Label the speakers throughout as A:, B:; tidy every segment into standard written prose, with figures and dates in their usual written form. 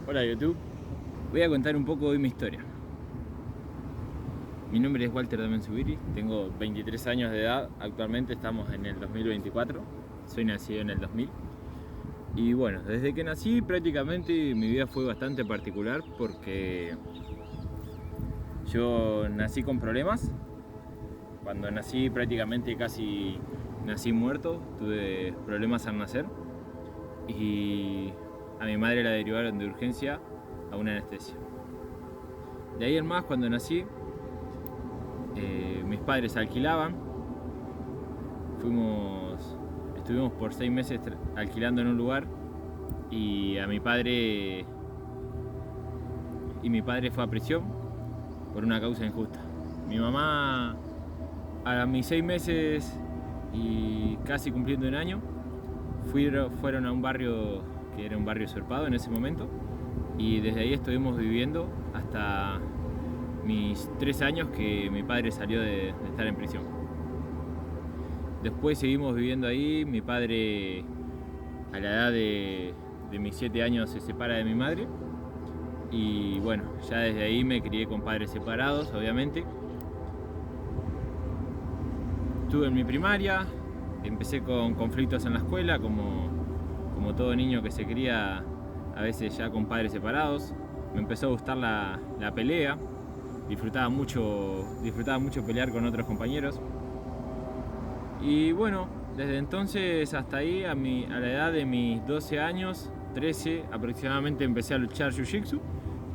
A: Hola YouTube, voy a contar un poco de mi historia. Mi nombre es Walter Damián Zubiri, tengo 23 años de edad, actualmente estamos en el 2024, soy nacido en el 2000. Y bueno, desde que nací prácticamente mi vida fue bastante particular porque yo nací con problemas. Cuando nací prácticamente casi nací muerto, tuve problemas al nacer y a mi madre la derivaron de urgencia a una anestesia. De ahí en más, cuando nací, mis padres alquilaban, estuvimos por 6 meses alquilando en un lugar y mi padre fue a prisión por una causa injusta. Mi mamá, a mis 6 meses y casi cumpliendo un año, fueron a un barrio que era un barrio usurpado en ese momento, y desde ahí estuvimos viviendo hasta mis 3 años que mi padre salió de estar en prisión. Después seguimos viviendo ahí. Mi padre a la edad de mis 7 años se separa de mi madre y bueno, ya desde ahí me crié con padres separados, obviamente. Estuve en mi primaria, empecé con conflictos en la escuela, como todo niño que se cría a veces ya con padres separados. Me empezó a gustar la pelea, disfrutaba mucho pelear con otros compañeros. Y bueno, desde entonces hasta ahí, a la edad de mis 12 años, 13 aproximadamente, empecé a luchar Jiu-Jitsu,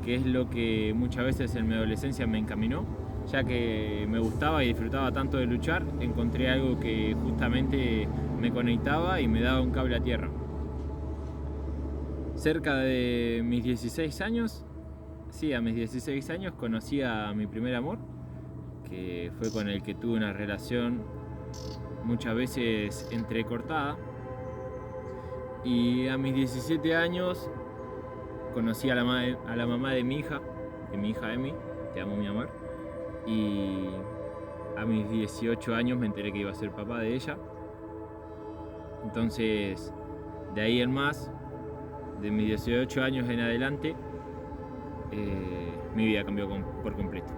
A: que es lo que muchas veces en mi adolescencia me encaminó. Ya que me gustaba y disfrutaba tanto de luchar, encontré algo que justamente me conectaba y me daba un cable a tierra. Cerca de mis 16 años, a mis 16 años conocí a mi primer amor, que fue con el que tuve una relación muchas veces entrecortada. Y a mis 17 años conocí a la mamá de mi hija Emi, te amo mi amor. Y a mis 18 años me enteré que iba a ser papá de ella. Entonces, de ahí en más, de mis 18 años en adelante, mi vida cambió por completo.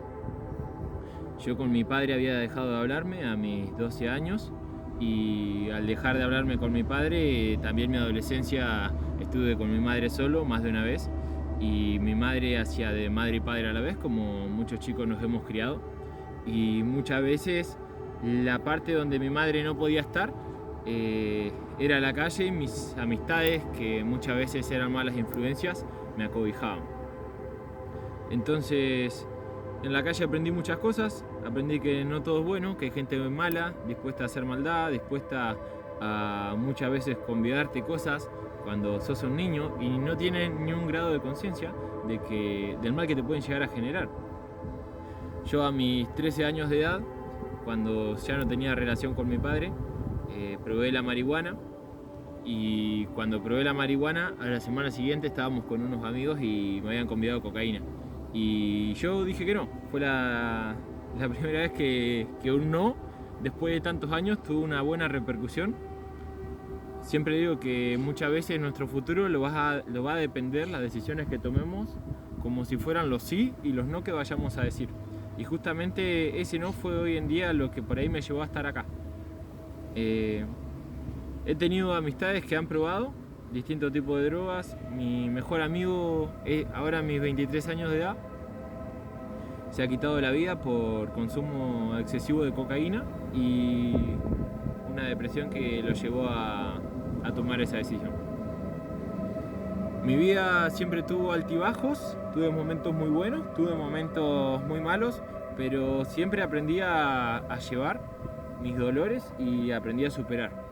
A: Yo con mi padre había dejado de hablarme a mis 12 años, y al dejar de hablarme con mi padre, también mi adolescencia estuve con mi madre solo más de una vez, y mi madre hacía de madre y padre a la vez, como muchos chicos nos hemos criado. Y muchas veces la parte donde mi madre no podía estar era la calle, y mis amistades, que muchas veces eran malas influencias, me acobijaban. Entonces, en la calle aprendí muchas cosas. Aprendí que no todo es bueno, que hay gente mala, dispuesta a hacer maldad, dispuesta a muchas veces convidarte cosas cuando sos un niño y no tienen ni un grado de conciencia del mal que te pueden llegar a generar. Yo a mis 13 años de edad, cuando ya no tenía relación con mi padre, probé la marihuana. Y cuando probé la marihuana, a la semana siguiente estábamos con unos amigos y me habían convidado cocaína. Y yo dije que no. Fue la primera vez que un no, después de tantos años, tuvo una buena repercusión. Siempre digo que muchas veces nuestro futuro lo va a depender las decisiones que tomemos, como si fueran los sí y los no que vayamos a decir. Y justamente ese no fue hoy en día lo que por ahí me llevó a estar acá. He tenido amistades que han probado distintos tipos de drogas. Mi mejor amigo, ahora a mis 23 años de edad, se ha quitado la vida por consumo excesivo de cocaína y una depresión que lo llevó a tomar esa decisión. Mi vida siempre tuvo altibajos, tuve momentos muy buenos, tuve momentos muy malos, pero siempre aprendí a llevar mis dolores y aprendí a superar.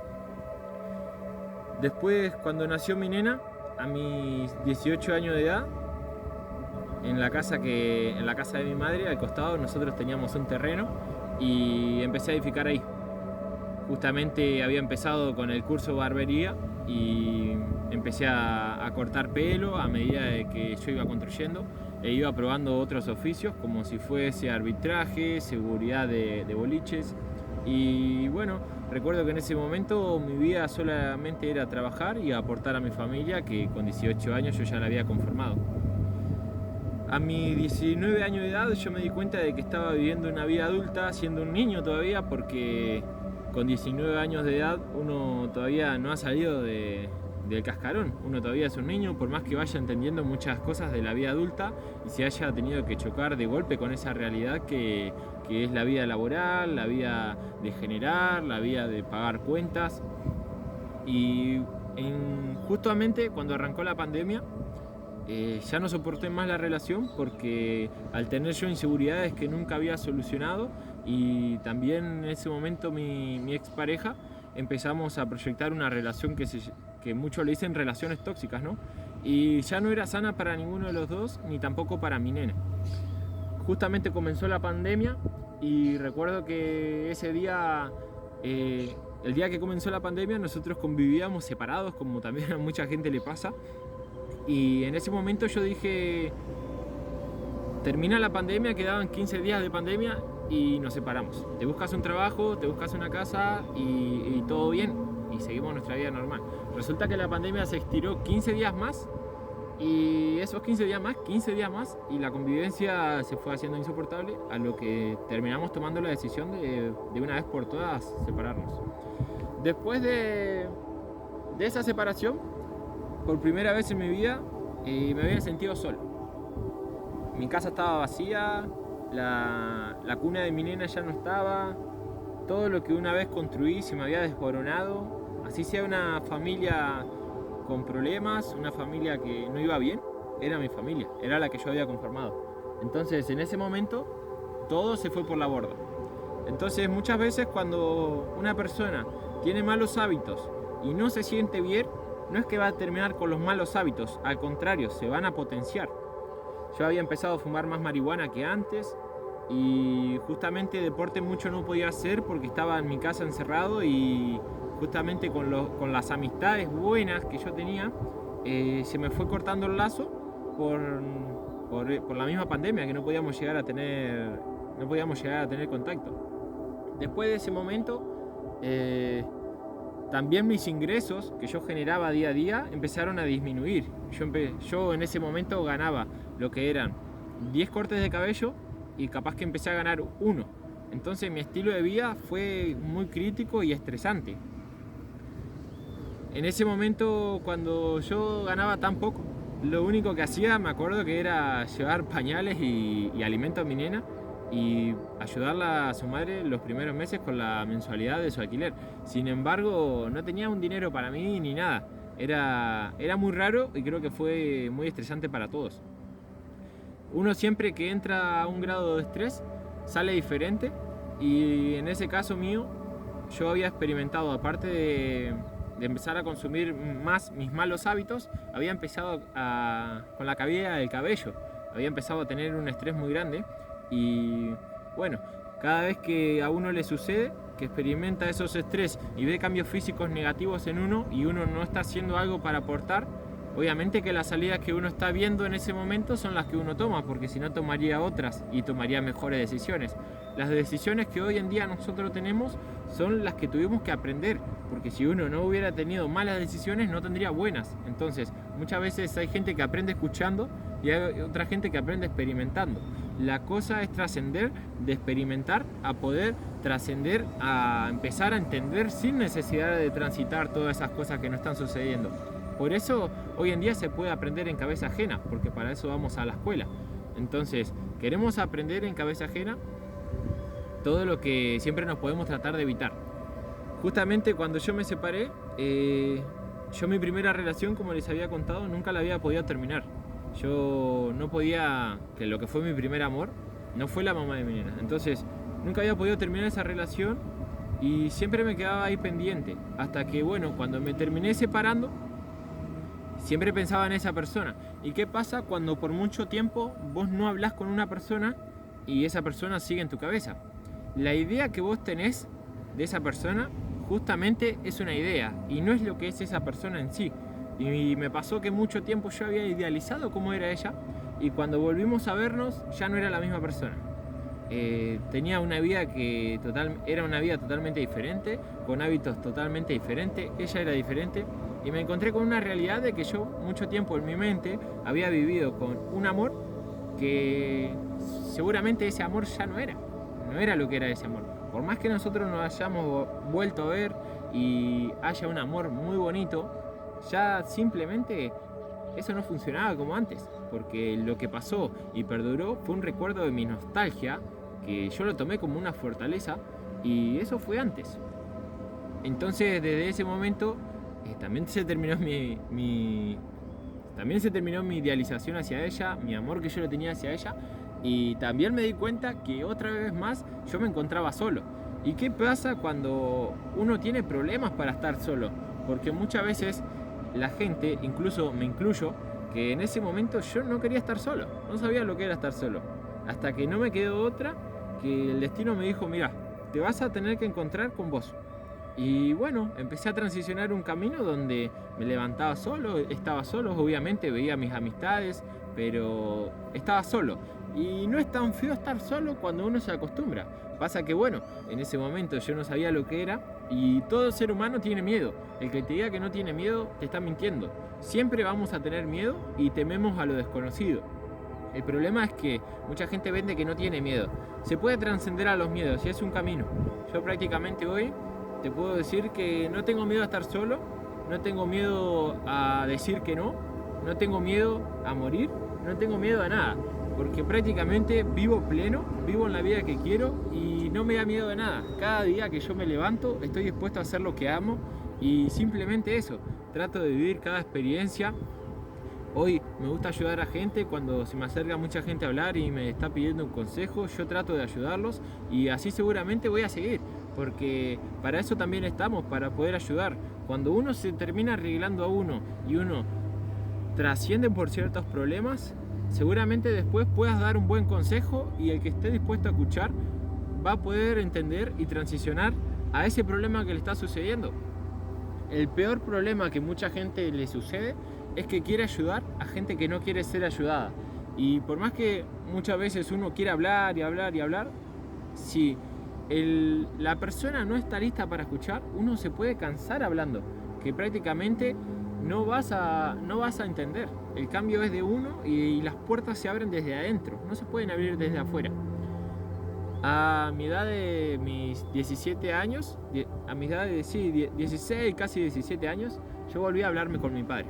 A: Después, cuando nació mi nena, a mis 18 años de edad, en la casa de mi madre, al costado, nosotros teníamos un terreno y empecé a edificar ahí. Justamente había empezado con el curso de barbería y empecé a cortar pelo a medida de que yo iba construyendo, e iba probando otros oficios, como si fuese arbitraje, seguridad de boliches, Y bueno, recuerdo que en ese momento mi vida solamente era trabajar y aportar a mi familia, que con 18 años yo ya la había conformado. A mis 19 años de edad yo me di cuenta de que estaba viviendo una vida adulta siendo un niño todavía, porque con 19 años de edad uno todavía no ha salido del cascarón, uno todavía es un niño, por más que vaya entendiendo muchas cosas de la vida adulta y se haya tenido que chocar de golpe con esa realidad que es la vida laboral, la vida de generar, la vida de pagar cuentas. Y justamente cuando arrancó la pandemia, ya no soporté más la relación, porque al tener yo inseguridades que nunca había solucionado, y también en ese momento mi expareja, empezamos a proyectar una relación que muchos le dicen relaciones tóxicas, ¿no? Y ya no era sana para ninguno de los dos, ni tampoco para mi nena. Justamente comenzó la pandemia y recuerdo que ese día, el día que comenzó la pandemia, nosotros convivíamos separados, como también a mucha gente le pasa. Y en ese momento yo dije, termina la pandemia, quedaban 15 días de pandemia y nos separamos. Te buscas un trabajo, te buscas una casa y todo bien, y seguimos nuestra vida normal. Resulta que la pandemia se estiró 15 días más, y esos 15 días más, y la convivencia se fue haciendo insoportable, a lo que terminamos tomando la decisión de una vez por todas separarnos. Después de esa separación, por primera vez en mi vida, me había sentido solo. Mi casa estaba vacía, la cuna de mi nena ya no estaba, todo lo que una vez construí se me había desboronado. Así sea una familia con problemas, una familia que no iba bien, era mi familia, era la que yo había conformado. Entonces en ese momento todo se fue por la borda. Entonces muchas veces cuando una persona tiene malos hábitos y no se siente bien, no es que va a terminar con los malos hábitos, al contrario, se van a potenciar. Yo había empezado a fumar más marihuana que antes, y justamente deporte mucho no podía hacer porque estaba en mi casa encerrado, y justamente con las amistades buenas que yo tenía, se me fue cortando el lazo por la misma pandemia, que no podíamos llegar a tener contacto. Después de ese momento, también mis ingresos que yo generaba día a día empezaron a disminuir. Yo en ese momento ganaba lo que eran 10 cortes de cabello y capaz que empecé a ganar 1. Entonces mi estilo de vida fue muy crítico y estresante. En ese momento, cuando yo ganaba tan poco, lo único que hacía, me acuerdo que era llevar pañales y alimento a mi nena, y ayudarla a su madre los primeros meses con la mensualidad de su alquiler. Sin embargo, no tenía un dinero para mí ni nada. Era muy raro, y creo que fue muy estresante para todos. Uno siempre que entra a un grado de estrés sale diferente, y en ese caso mío, yo había experimentado, aparte de empezar a consumir más mis malos hábitos, había empezado con la caída del cabello, había empezado a tener un estrés muy grande. Y bueno, cada vez que a uno le sucede, que experimenta esos estrés y ve cambios físicos negativos en uno, y uno no está haciendo algo para aportar, obviamente que las salidas que uno está viendo en ese momento son las que uno toma, porque si no tomaría otras y tomaría mejores decisiones. Las decisiones que hoy en día nosotros tenemos son las que tuvimos que aprender, porque si uno no hubiera tenido malas decisiones no tendría buenas. Entonces muchas veces hay gente que aprende escuchando y hay otra gente que aprende experimentando. La cosa es trascender de experimentar a poder trascender a empezar a entender sin necesidad de transitar todas esas cosas que no están sucediendo. Por eso hoy en día se puede aprender en cabeza ajena, porque para eso vamos a la escuela. Entonces, queremos aprender en cabeza ajena todo lo que siempre nos podemos tratar de evitar. Justamente cuando yo me separé, yo mi primera relación, como les había contado, nunca la había podido terminar. Yo no podía, que lo que fue mi primer amor, no fue la mamá de mi nena. Entonces, nunca había podido terminar esa relación y siempre me quedaba ahí pendiente. Hasta que, bueno, cuando me terminé separando, siempre pensaba en esa persona. ¿Y qué pasa cuando por mucho tiempo vos no hablas con una persona y esa persona sigue en tu cabeza? La idea que vos tenés de esa persona justamente es una idea y no es lo que es esa persona en sí. Y me pasó que mucho tiempo yo había idealizado cómo era ella, y cuando volvimos a vernos ya no era la misma persona. tenía una vida era una vida totalmente diferente, con hábitos totalmente diferentes, ella era diferente, y me encontré con una realidad de que yo mucho tiempo en mi mente había vivido con un amor que seguramente ese amor ya no era lo que era ese amor. Por más que nosotros nos hayamos vuelto a ver y haya un amor muy bonito, ya simplemente eso no funcionaba como antes, porque lo que pasó y perduró fue un recuerdo de mi nostalgia, que yo lo tomé como una fortaleza, y eso fue antes. Entonces desde ese momento también se terminó también se terminó mi idealización hacia ella, mi amor que yo le tenía hacia ella, y también me di cuenta que otra vez más yo me encontraba solo. ¿Y qué pasa cuando uno tiene problemas para estar solo? Porque muchas veces la gente, incluso me incluyo, que en ese momento yo no quería estar solo, no sabía lo que era estar solo, hasta que no me quedó otra, que el destino me dijo, mira, te vas a tener que encontrar con vos. Y bueno, empecé a transicionar un camino donde me levantaba solo, estaba solo, obviamente veía mis amistades, pero estaba solo. Y no es tan feo estar solo cuando uno se acostumbra. Pasa que bueno, en ese momento yo no sabía lo que era, y todo ser humano tiene miedo. El que te diga que no tiene miedo te está mintiendo. Siempre vamos a tener miedo y tememos a lo desconocido. El problema es que mucha gente vende que no tiene miedo. Se puede trascender a los miedos y es un camino. Yo prácticamente hoy te puedo decir que no tengo miedo a estar solo, no tengo miedo a decir que no, no tengo miedo a morir, no tengo miedo a nada, porque prácticamente vivo pleno, vivo en la vida que quiero y no me da miedo de nada. Cada día que yo me levanto estoy dispuesto a hacer lo que amo y simplemente eso, trato de vivir cada experiencia. Hoy me gusta ayudar a gente, cuando se me acerca mucha gente a hablar y me está pidiendo un consejo, yo trato de ayudarlos y así seguramente voy a seguir, porque para eso también estamos, para poder ayudar. Cuando uno se termina arreglando a uno y uno trasciende por ciertos problemas, seguramente después puedas dar un buen consejo y el que esté dispuesto a escuchar va a poder entender y transicionar a ese problema que le está sucediendo. El peor problema que mucha gente le sucede es que quiere ayudar a gente que no quiere ser ayudada. Y por más que muchas veces uno quiera hablar y hablar y hablar, si la persona no está lista para escuchar, uno se puede cansar hablando, que prácticamente no vas a entender. El cambio es de uno y las puertas se abren desde adentro, no se pueden abrir desde afuera. A mi edad de mis 17 años, a mi edad de 16, casi 17 años, yo volví a hablarme con mi padre.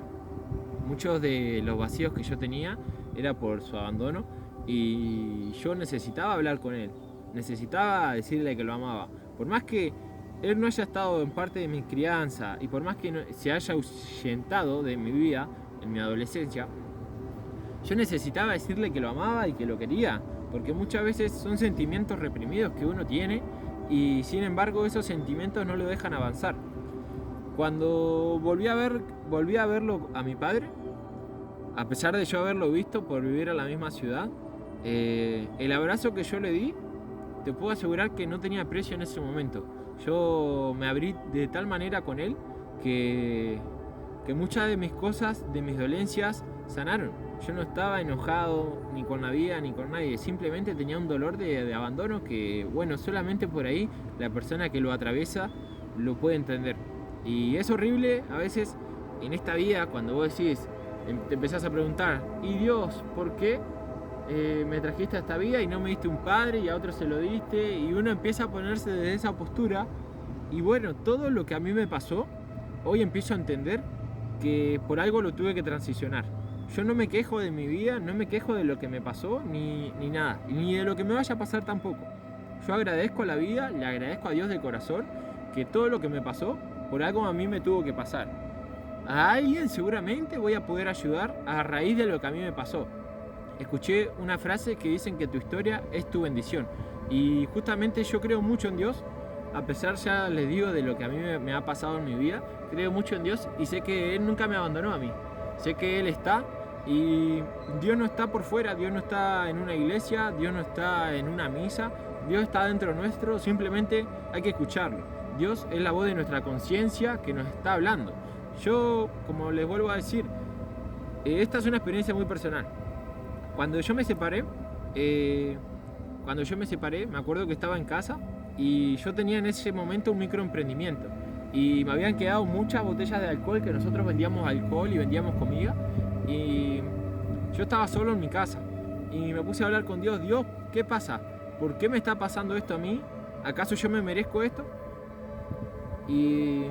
A: Muchos de los vacíos que yo tenía era por su abandono y yo necesitaba hablar con él, necesitaba decirle que lo amaba. Por más que él no haya estado en parte de mi crianza y por más que se haya ahuyentado de mi vida en mi adolescencia, yo necesitaba decirle que lo amaba y que lo quería, porque muchas veces son sentimientos reprimidos que uno tiene y sin embargo esos sentimientos no lo dejan avanzar. Cuando volví a verlo a mi padre, a pesar de yo haberlo visto por vivir en la misma ciudad, el abrazo que yo le di, te puedo asegurar que no tenía precio en ese momento. Yo me abrí de tal manera con él que muchas de mis cosas, de mis dolencias, sanaron. Yo no estaba enojado ni con la vida ni con nadie, simplemente tenía un dolor de abandono que, bueno, solamente por ahí la persona que lo atraviesa lo puede entender. Y es horrible a veces en esta vida cuando vos decís, te empezás a preguntar, ¿y Dios por qué me trajiste a esta vida y no me diste un padre y a otro se lo diste? Y uno empieza a ponerse desde esa postura y bueno, todo lo que a mí me pasó, hoy empiezo a entender que por algo lo tuve que transicionar. Yo no me quejo de mi vida, no me quejo de lo que me pasó, ni nada, ni de lo que me vaya a pasar tampoco. Yo agradezco a la vida, le agradezco a Dios de corazón, que todo lo que me pasó, por algo a mí me tuvo que pasar. A alguien seguramente voy a poder ayudar a raíz de lo que a mí me pasó. Escuché una frase que dicen que tu historia es tu bendición. Y justamente yo creo mucho en Dios, a pesar, ya les digo, de lo que a mí me ha pasado en mi vida, creo mucho en Dios y sé que Él nunca me abandonó a mí. Sé que Él está y Dios no está por fuera, Dios no está en una iglesia, Dios no está en una misa, Dios está dentro nuestro, simplemente hay que escucharlo. Dios es la voz de nuestra conciencia que nos está hablando. Yo, como les vuelvo a decir, esta es una experiencia muy personal. Cuando yo me separé, cuando yo me separé, me acuerdo que estaba en casa y yo tenía en ese momento un microemprendimiento. Y me habían quedado muchas botellas de alcohol, que nosotros vendíamos alcohol y vendíamos comida. Y yo estaba solo en mi casa. Y me puse a hablar con Dios. Dios, ¿qué pasa? ¿Por qué me está pasando esto a mí? ¿Acaso yo me merezco esto? Y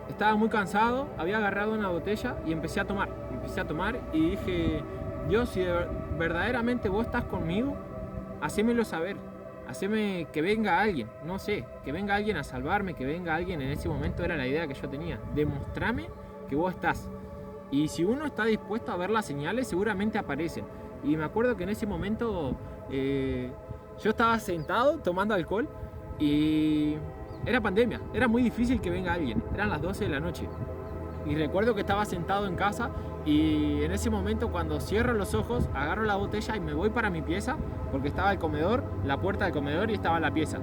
A: estaba muy cansado, había agarrado una botella y empecé a tomar. Empecé a tomar y dije, Dios, si verdaderamente vos estás conmigo, hacémelo saber. Haceme que venga alguien, no sé, que venga alguien a salvarme, que venga alguien. En ese momento era la idea que yo tenía. Demostrame que vos estás. Y si uno está dispuesto a ver las señales, seguramente aparecen. Y me acuerdo que en ese momento yo estaba sentado tomando alcohol y era pandemia, era muy difícil que venga alguien. Eran las 12 de la noche. Y recuerdo que estaba sentado en casa y en ese momento, cuando cierro los ojos, agarro la botella y me voy para mi pieza, porque estaba el comedor, la puerta del comedor, y estaba la pieza.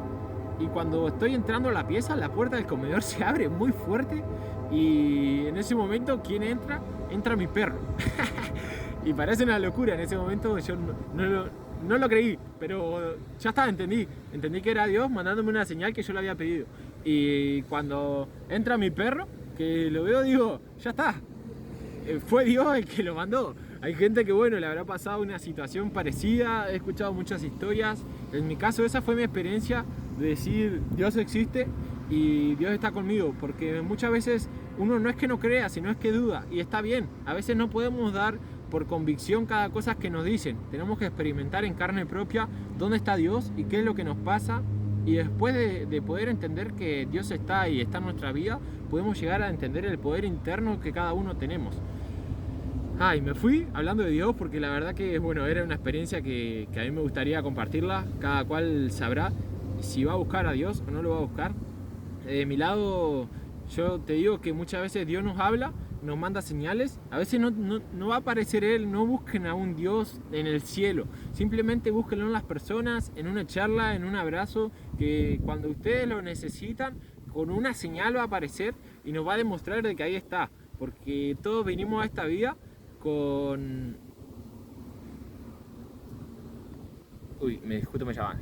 A: Y cuando estoy entrando a la pieza, la puerta del comedor se abre muy fuerte y en ese momento, ¿quién entra? Entra mi perro. Y parece una locura, en ese momento yo no lo creí, pero ya está, entendí que era Dios mandándome una señal que yo le había pedido. Y cuando entra mi perro, que lo veo, digo, ya está, fue Dios el que lo mandó. Hay gente que, bueno, le habrá pasado una situación parecida, he escuchado muchas historias. En mi caso, esa fue mi experiencia de decir, Dios existe y Dios está conmigo, porque muchas veces uno no es que no crea, sino es que duda, y está bien. A veces no podemos dar por convicción cada cosa que nos dicen. Tenemos que experimentar en carne propia dónde está Dios y qué es lo que nos pasa. Y después de poder entender que Dios está y está en nuestra vida, podemos llegar a entender el poder interno que cada uno tenemos. Y me fui hablando de Dios porque la verdad que, bueno, era una experiencia que a mí me gustaría compartirla. Cada cual sabrá si va a buscar a Dios o no lo va a buscar. De mi lado, yo te digo que muchas veces Dios nos habla, nos manda señales. A veces no va a aparecer Él. No busquen a un Dios en el cielo, simplemente búsquenlo en las personas, en una charla, en un abrazo, que cuando ustedes lo necesitan, con una señal va a aparecer y nos va a demostrar de que ahí está, porque todos venimos a esta vida con... Justo me llaman.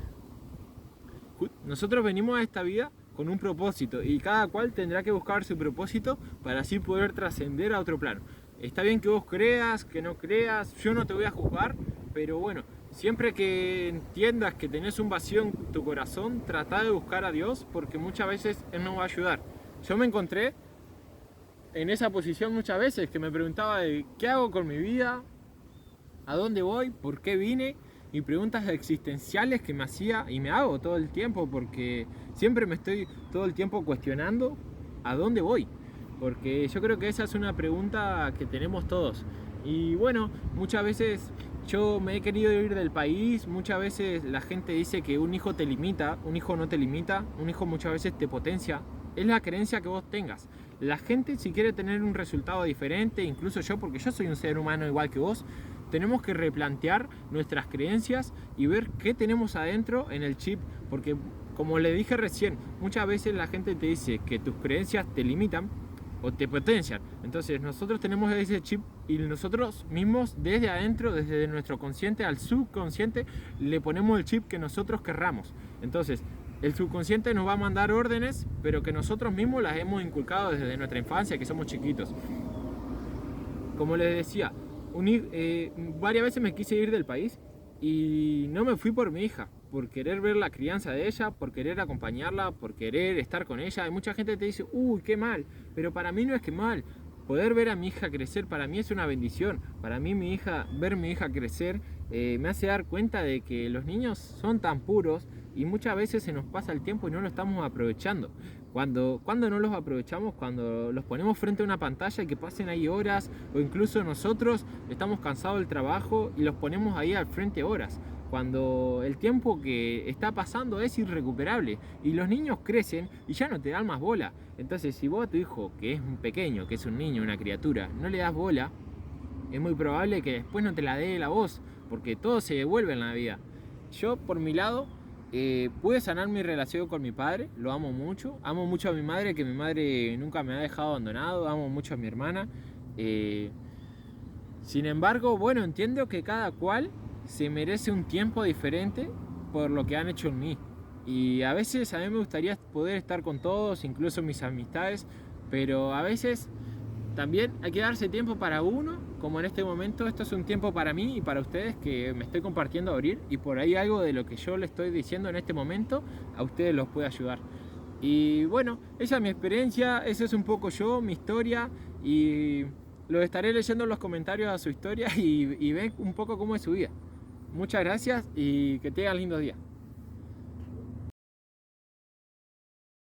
A: Nosotros venimos a esta vida con un propósito y cada cual tendrá que buscar su propósito para así poder trascender a otro plano. Está bien que vos creas, que no creas, yo no te voy a juzgar, pero bueno, siempre que entiendas que tenés un vacío en tu corazón, trata de buscar a Dios, porque muchas veces Él nos va a ayudar. Yo me encontré en esa posición muchas veces, que me preguntaba de qué hago con mi vida, a dónde voy, por qué vine, y preguntas existenciales que me hacía y me hago todo el tiempo, porque siempre me estoy todo el tiempo cuestionando a dónde voy, porque yo creo que esa es una pregunta que tenemos todos. Y bueno, muchas veces yo me he querido ir del país, muchas veces la gente dice que un hijo te limita, un hijo no te limita, un hijo muchas veces te potencia. Es la creencia que vos tengas. La gente, si quiere tener un resultado diferente, incluso yo, porque yo soy un ser humano igual que vos, tenemos que replantear nuestras creencias y ver qué tenemos adentro en el chip, porque como le dije recién, muchas veces la gente te dice que tus creencias te limitan o te potencian. Entonces nosotros tenemos ese chip y nosotros mismos desde adentro, desde nuestro consciente al subconsciente, le ponemos el chip que nosotros querramos. Entonces el subconsciente nos va a mandar órdenes, pero que nosotros mismos las hemos inculcado desde nuestra infancia, que somos chiquitos. Como les decía, varias veces me quise ir del país y no me fui por mi hija, por querer ver la crianza de ella, por querer acompañarla, por querer estar con ella. Y mucha gente te dice, uy, qué mal, pero para mí no es que mal. Poder ver a mi hija crecer para mí es una bendición. Para mí ver mi hija crecer me hace dar cuenta de que los niños son tan puros y muchas veces se nos pasa el tiempo y no lo estamos aprovechando. Cuando no los aprovechamos, cuando los ponemos frente a una pantalla y que pasen ahí horas, o incluso nosotros estamos cansados del trabajo y los ponemos ahí al frente horas, cuando el tiempo que está pasando es irrecuperable y los niños crecen y ya no te dan más bola. Entonces, si vos a tu hijo, que es un pequeño, que es un niño, una criatura, no le das bola, es muy probable que después no te la dé la voz, porque todo se devuelve en la vida. Yo, por mi lado, pude sanar mi relación con mi padre, lo amo mucho a mi madre, que mi madre nunca me ha dejado abandonado, amo mucho a mi hermana. Sin embargo, bueno, entiendo que cada cual se merece un tiempo diferente por lo que han hecho en mí. Y a veces a mí me gustaría poder estar con todos, incluso mis amistades, pero a veces también hay que darse tiempo para uno, como en este momento. Esto es un tiempo para mí y para ustedes que me estoy compartiendo a abrir, y por ahí algo de lo que yo les estoy diciendo en este momento a ustedes los puede ayudar. Y bueno, esa es mi experiencia, esa es un poco yo, mi historia, y lo estaré leyendo en los comentarios a su historia y ven un poco cómo es su vida. Muchas gracias y que tengan lindos días.